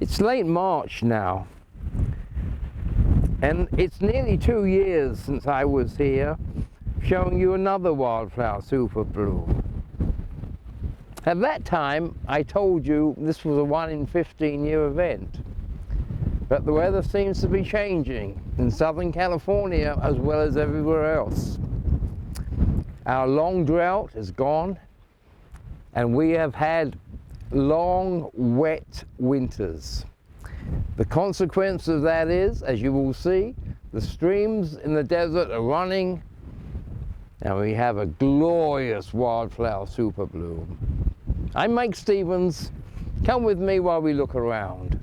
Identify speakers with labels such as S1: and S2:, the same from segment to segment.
S1: It's late March now, and it's nearly 2 years since I was here showing you another wildflower Supewrbloom. At that time, I told you this was a 1 in 15-year event, but the weather seems to be changing in Southern California as well as everywhere else. Our long drought is gone, and we have had long, wet winters. The consequence of that is, as you will see, the streams in the desert are running, and we have a glorious wildflower Supewrbloom. I'm Mike Stevens. Come with me while we look around.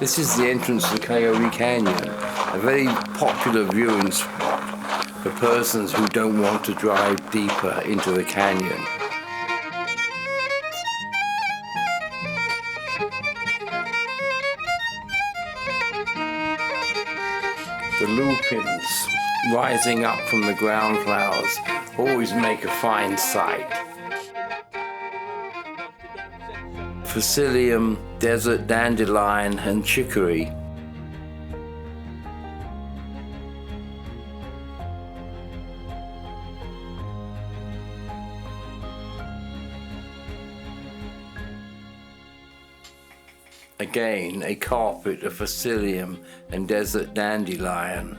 S1: This is the entrance to Coyote Canyon, a very popular viewing spot for persons who don't want to drive deeper into the canyon. The lupins rising up from the ground flowers always make a fine sight. Facilium, desert dandelion, and chicory. Again, a carpet of facilium and desert dandelion.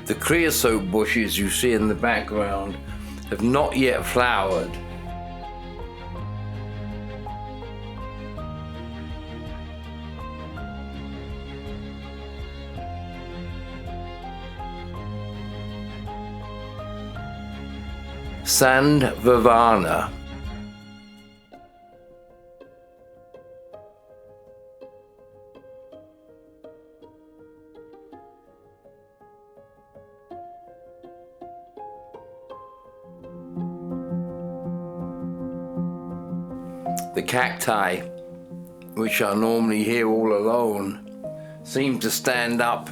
S1: The creosote bushes you see in the background have not yet flowered. Sand Vervana. The cacti, which are normally here all alone, seem to stand up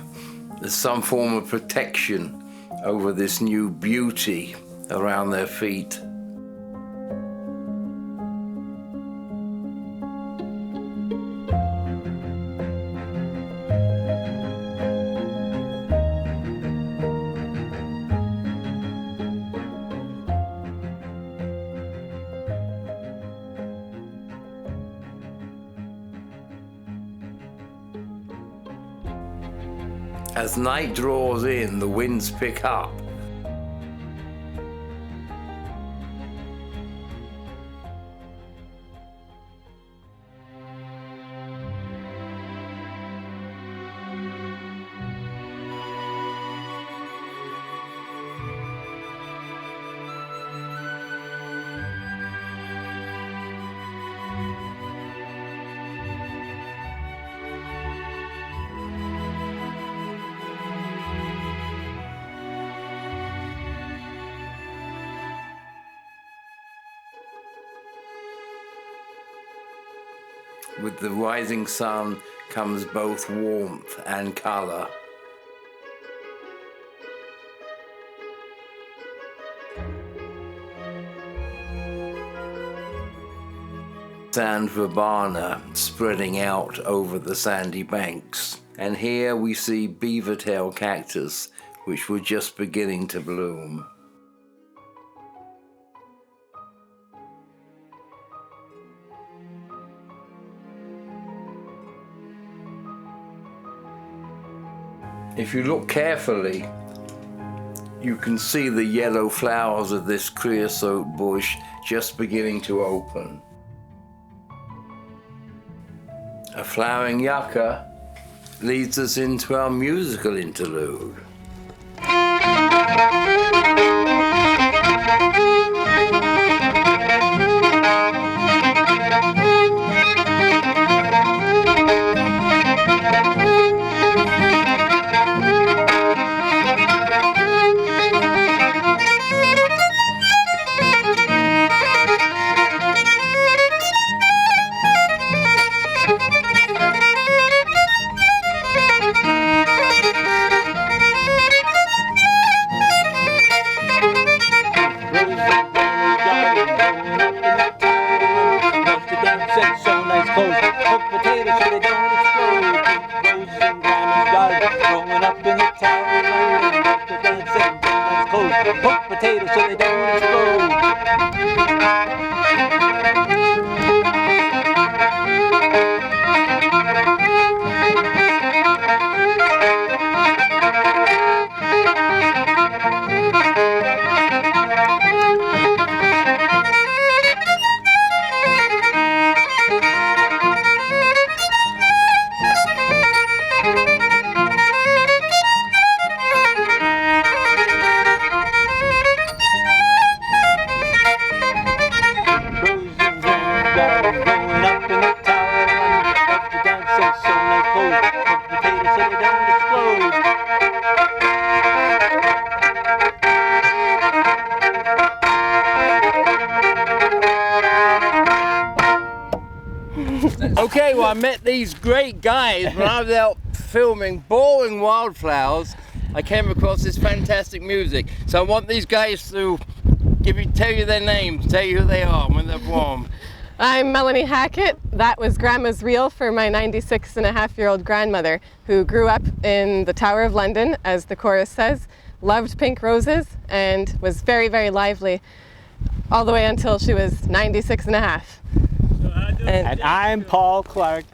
S1: as some form of protection over this new beauty around their feet. As night draws in, the winds pick up. With the rising sun comes both warmth and color. Sand Verbana spreading out over the sandy banks. And here we see beavertail cactus, which were just beginning to bloom. If you look carefully, you can see the yellow flowers of this creosote bush just beginning to open. A flowering yucca leads us into our musical interlude.
S2: up in the Tower of London, left the dancing, nice clothes, cooked potatoes so they don't explode. Going up in the Tower of London, left the dancing, so nice clothes, cooked potatoes so they don't explode.
S1: Okay, well, I met these great guys when I was out filming boring wildflowers. I came across this fantastic music. So I want these guys to tell you their names, tell you who they are and when they're from.
S3: I'm Melanie Hackett. That was Grandma's Reel for my 96-and-a-half-year-old grandmother who grew up in the Tower of London, as the chorus says, loved pink roses, and was very, very lively all the way until she was 96-and-a-half.
S2: And I'm Paul Clark.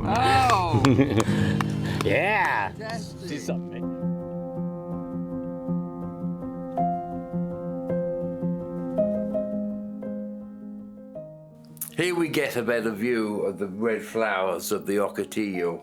S1: Wow!
S2: Yeah!
S1: Fantastic.
S2: See something, mate?
S1: Here we get a better view of the red flowers of the Ocotillo.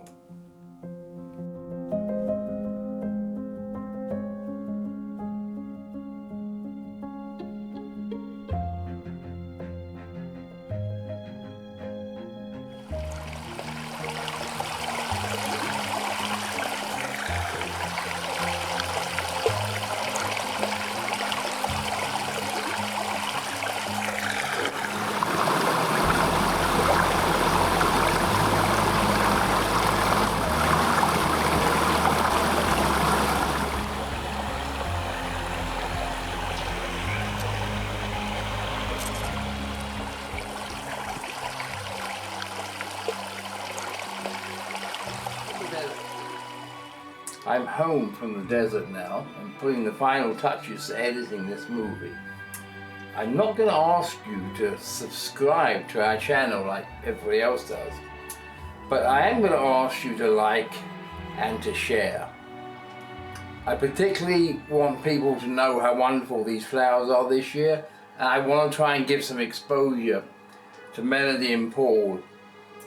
S1: I'm home from the desert now and putting the final touches to editing this movie. I'm not going to ask you to subscribe to our channel like everybody else does, but I am going to ask you to like and to share. I particularly want people to know how wonderful these flowers are this year, and I want to try and give some exposure to Melody and Paul,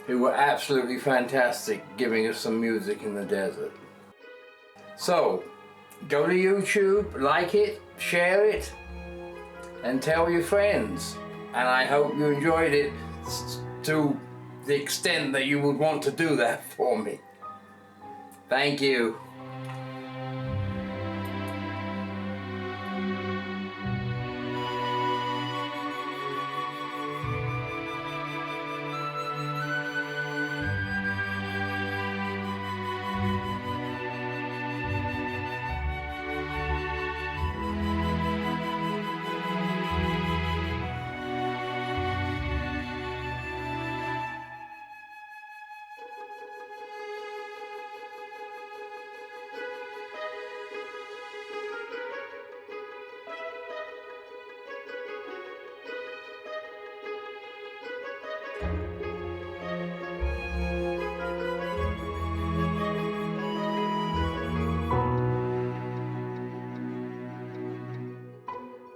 S1: who were absolutely fantastic giving us some music in the desert. So, go to YouTube, like it, share it, and tell your friends. And I hope you enjoyed it to the extent that you would want to do that for me. Thank you.